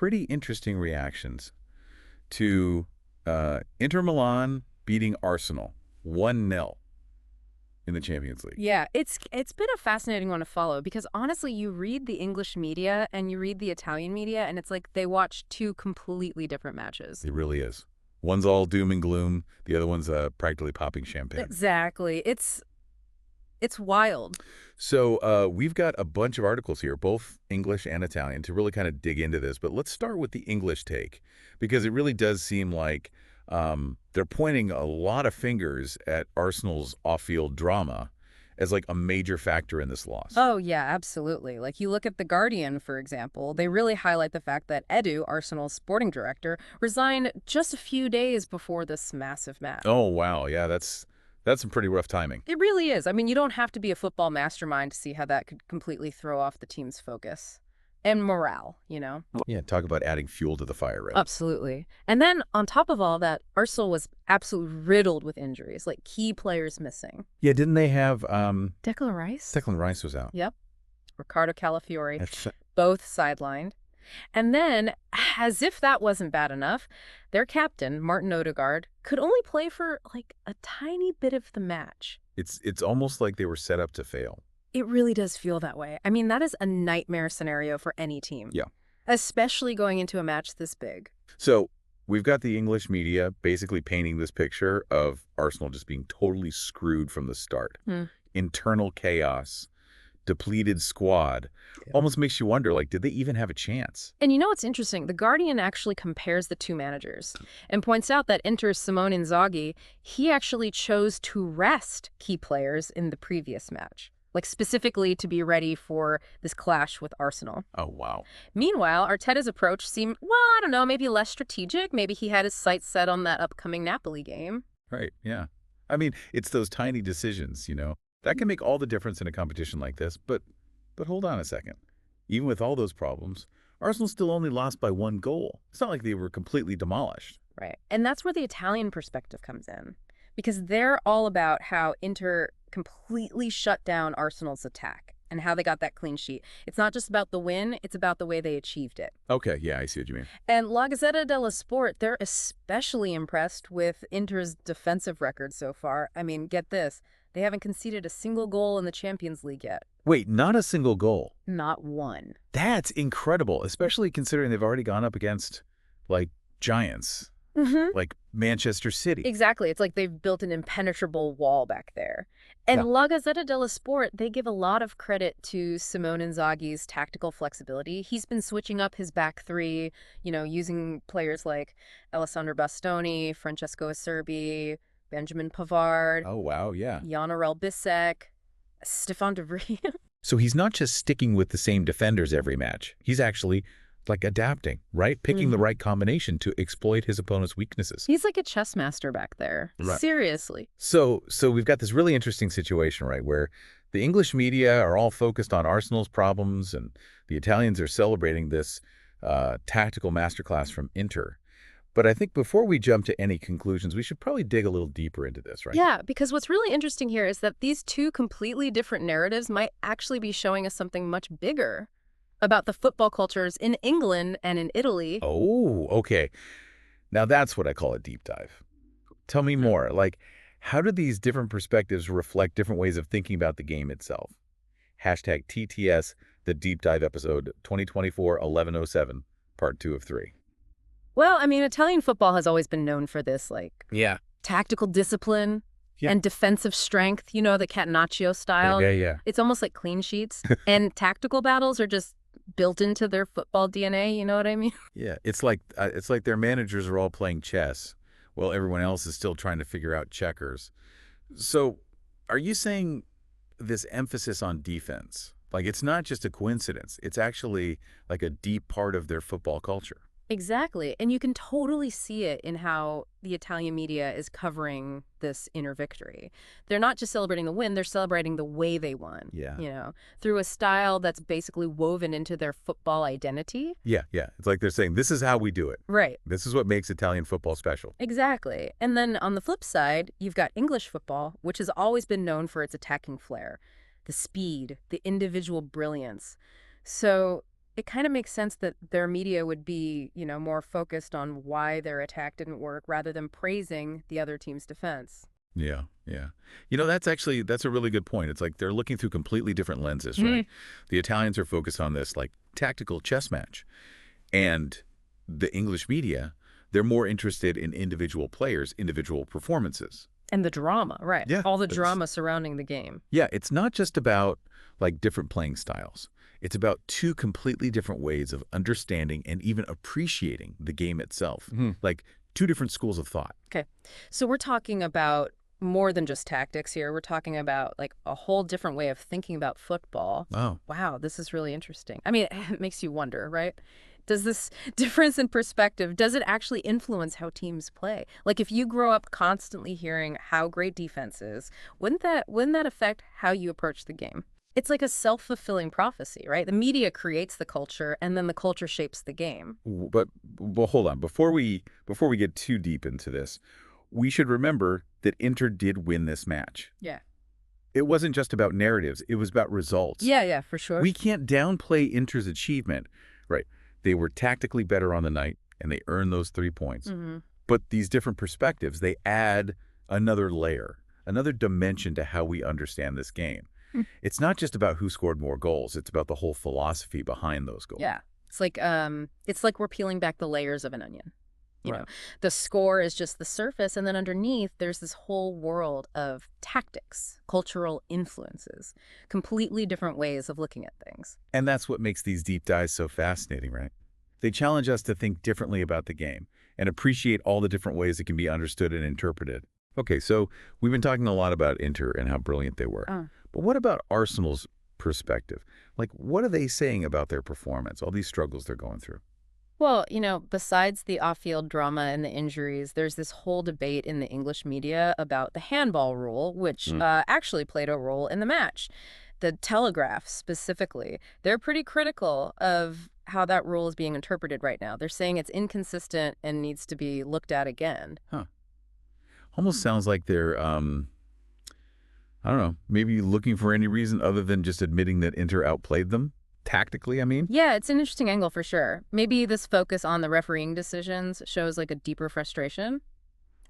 pretty interesting reactions to Inter Milan beating Arsenal 1-0 in the Champions League. Yeah, it's been a fascinating one to follow because honestly, you read the English media and you read the Italian media, and it's like they watch two completely different matches. It really is. One's all doom and gloom. The other one's practically popping champagne. Exactly. It's wild. So we've got a bunch of articles here, both English and Italian, to really kind of dig into this. But let's start with the English take, because it really does seem like they're pointing a lot of fingers at Arsenal's off-field drama as like a major factor in this loss. Oh, yeah, absolutely. Like you look at The Guardian, for example, they really highlight the fact that Edu, Arsenal's sporting director, resigned just a few days before this massive match. Oh, wow. Yeah, that's some pretty rough timing. It really is. I mean, you don't have to be a football mastermind to see how that could completely throw off the team's focus and morale, you know? Yeah, talk about adding fuel to the fire, right? Absolutely. And then on top of all that, Arsenal was absolutely riddled with injuries, like key players missing. Yeah, didn't they have Declan Rice? Declan Rice was out. Yep. Ricardo Calafiori, That's both sidelined. And then, as if that wasn't bad enough, their captain, Martin Odegaard, could only play for like a tiny bit of the match. it's almost like they were set up to fail. It really does feel that way. I mean, that is a nightmare scenario for any team. Yeah. Especially going into a match this big. So we've got the English media basically painting this picture of Arsenal just being totally screwed from the start. Internal chaos, depleted squad. Yeah. Almost makes you wonder, like, did they even have a chance? And you know what's interesting? The Guardian actually compares the two managers and points out that Inter's Simone Inzaghi, he actually chose to rest key players in the previous match, like specifically to be ready for this clash with Arsenal. Oh, wow. Meanwhile, Arteta's approach seemed, well, I don't know, maybe less strategic. Maybe he had his sights set on that upcoming Napoli game. Right, yeah. I mean, it's those tiny decisions, that can make all the difference in a competition like this. But hold on a second. Even with all those problems, Arsenal still only lost by 1 goal. It's not like they were completely demolished. Right. And that's where the Italian perspective comes in, because they're all about how Inter completely shut down Arsenal's attack and how they got that clean sheet. It's not just about the win, it's about the way they achieved it. Okay, yeah, I see what you mean. And La Gazzetta dello Sport, they're especially impressed with Inter's defensive record so far. I mean, get this. They haven't conceded a single goal in the Champions League yet. Wait, not a single goal? Not one. That's incredible, especially considering they've already gone up against, like, giants, like Manchester City. Exactly. It's like they've built an impenetrable wall back there. And Yeah. La Gazzetta dello Sport, they give a lot of credit to Simone Inzaghi's tactical flexibility. He's been switching up his back three, using players like Alessandro Bastoni, Francesco Acerbi, Benjamin Pavard, Oh, wow, yeah. Jan Bisek, Stefan de Vrij. So he's not just sticking with the same defenders every match. He's actually, like, adapting, right? Picking the right combination to exploit his opponent's weaknesses. He's like a chess master back there. Right. Seriously. So we've got this really interesting situation, right, where the English media are all focused on Arsenal's problems, and the Italians are celebrating this tactical masterclass from Inter. But I think before we jump to any conclusions, we should probably dig a little deeper into this, right? Yeah, because what's really interesting here is that these two completely different narratives might actually be showing us something much bigger about the football cultures in England and in Italy. Oh, okay. Now that's what I call a deep dive. Tell me more. Like, how do these different perspectives reflect different ways of thinking about the game itself? Hashtag TTS, the deep dive episode 2024-1107, part 2 of 3. Well, I mean, Italian football has always been known for this, Yeah. tactical discipline Yeah. and defensive strength, the Catenaccio style. Yeah. It's almost like clean sheets. And tactical battles are just built into their football DNA, you know what I mean? Yeah, it's like their managers are all playing chess while everyone else is still trying to figure out checkers. So are you saying this emphasis on defense, like, it's not just a coincidence, it's actually like a deep part of their football culture? Exactly. And you can totally see it in how the Italian media is covering this Inter victory. They're not just celebrating the win, they're celebrating the way they won. Yeah. Through a style that's basically woven into their football identity. Yeah. It's like they're saying, this is how we do it. Right. This is what makes Italian football special. Exactly. And then on the flip side, you've got English football, which has always been known for its attacking flair, the speed, the individual brilliance. So it kind of makes sense that their media would be, more focused on why their attack didn't work rather than praising the other team's defense. Yeah, yeah. That's a really good point. It's like they're looking through completely different lenses, right? Mhm. The Italians are focused on this like tactical chess match. And the English media, they're more interested in individual players, individual performances. And the drama, right. Yeah. All the drama surrounding the game. Yeah, it's not just about like different playing styles. It's about two completely different ways of understanding and even appreciating the game itself. Like two different schools of thought. Okay. So we're talking about more than just tactics here. We're talking about like a whole different way of thinking about football. Oh, Wow, this is really interesting. I mean, it makes you wonder, right? Does this difference in perspective, does it actually influence how teams play? Like if you grow up constantly hearing how great defense is, wouldn't that affect how you approach the game? It's like a self-fulfilling prophecy, right? The media creates the culture and then the culture shapes the game. but well, hold on. Before we get too deep into this, we should remember that Inter did win this match. Yeah. It wasn't just about narratives. It was about results. Yeah, for sure. We can't downplay Inter's achievement. Right. They were tactically better on the night, and they earned those 3 points. But these different perspectives, they add another layer, another dimension to how we understand this game. It's not just about who scored more goals. It's about the whole philosophy behind those goals. Yeah. It's like we're peeling back the layers of an onion. You Right. know, the score is just the surface, and then underneath there's this whole world of tactics, cultural influences, completely different ways of looking at things. And that's what makes these deep dives so fascinating, right? They challenge us to think differently about the game and appreciate all the different ways it can be understood and interpreted. Okay, so we've been talking a lot about Inter and how brilliant they were. But what about Arsenal's perspective? Like, what are they saying about their performance, all these struggles they're going through? Well, besides the off-field drama and the injuries, there's this whole debate in the English media about the handball rule, which actually played a role in the match. The Telegraph, specifically, they're pretty critical of how that rule is being interpreted right now. They're saying it's inconsistent and needs to be looked at again. Huh. Almost sounds like they're, I don't know, maybe looking for any reason other than just admitting that Inter outplayed them? Tactically, I mean? Yeah, it's an interesting angle for sure. Maybe this focus on the refereeing decisions shows like a deeper frustration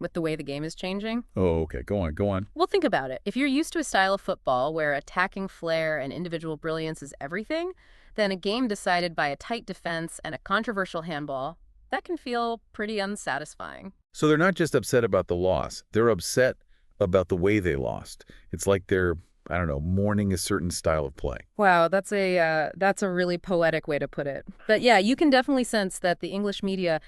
with the way the game is changing. Oh, okay. Go on, go on. Well, think about it. If you're used to a style of football where attacking flair and individual brilliance is everything, then a game decided by a tight defense and a controversial handball, that can feel pretty unsatisfying. So they're not just upset about the loss. They're upset about the way they lost. It's like they're, I don't know, mourning a certain style of play. Wow, that's a really poetic way to put it. But yeah, you can definitely sense that the English media,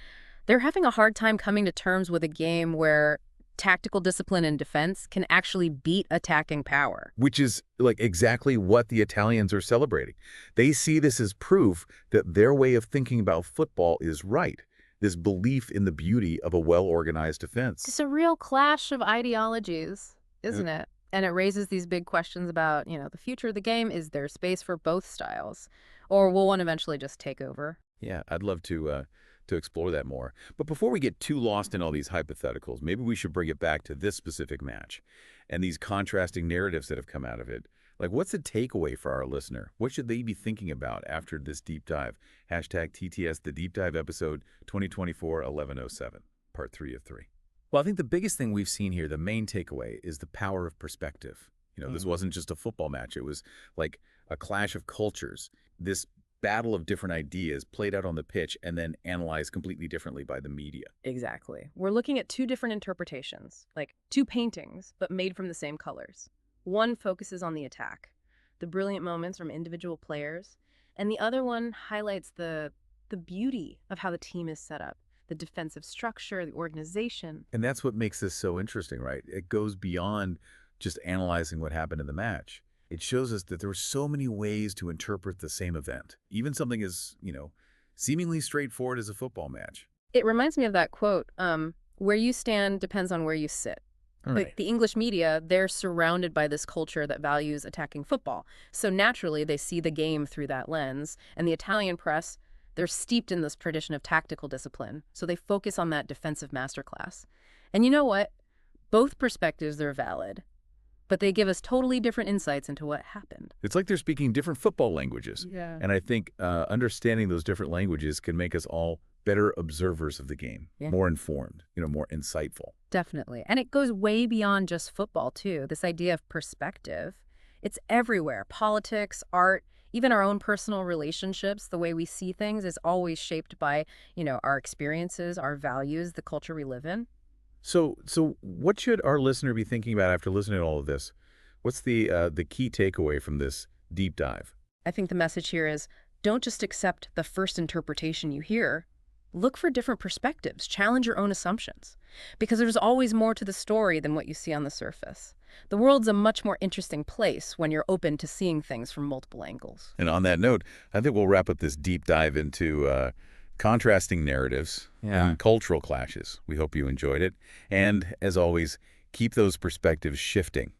they're having a hard time coming to terms with a game where tactical discipline and defense can actually beat attacking power. Which is like exactly what the Italians are celebrating. They see this as proof that their way of thinking about football is right. This belief in the beauty of a well-organized defense. It's a real clash of ideologies, isn't it? And it raises these big questions about, the future of the game. Is there space for both styles? Or will one eventually just take over? Yeah, I'd love to explore that more. But before we get too lost in all these hypotheticals, maybe we should bring it back to this specific match and these contrasting narratives that have come out of it. Like, what's the takeaway for our listener? What should they be thinking about after this deep dive? Hashtag TTS, the deep dive episode 2024-1107, part 3 of 3. Well, I think the biggest thing we've seen here, the main takeaway, is the power of perspective. This wasn't just a football match. It was like a clash of cultures. This battle of different ideas played out on the pitch and then analyzed completely differently by the media. Exactly. We're looking at two different interpretations, like two paintings, but made from the same colors. One focuses on the attack, the brilliant moments from individual players, and the other one highlights the beauty of how the team is set up, the defensive structure, the organization. And that's what makes this so interesting, right? It goes beyond just analyzing what happened in the match. It shows us that there are so many ways to interpret the same event, even something as, seemingly straightforward as a football match. It reminds me of that quote, where you stand depends on where you sit. All Like right. the English media, they're surrounded by this culture that values attacking football. So naturally, they see the game through that lens. And the Italian press, they're steeped in this tradition of tactical discipline. So they focus on that defensive masterclass. And you know what? Both perspectives are valid. but they give us totally different insights into what happened. It's like they're speaking different football languages. Yeah. And I think understanding those different languages can make us all better observers of the game, Yeah. more informed, more insightful. Definitely. And it goes way beyond just football, too. This idea of perspective, it's everywhere. Politics, art, even our own personal relationships, the way we see things is always shaped by, our experiences, our values, the culture we live in. So what should our listener be thinking about after listening to all of this? What's the key takeaway from this deep dive? I think the message here is don't just accept the first interpretation you hear. Look for different perspectives. Challenge your own assumptions. Because there's always more to the story than what you see on the surface. The world's a much more interesting place when you're open to seeing things from multiple angles. And on that note, I think we'll wrap up this deep dive into contrasting narratives and cultural clashes. We hope you enjoyed it. And as always, keep those perspectives shifting.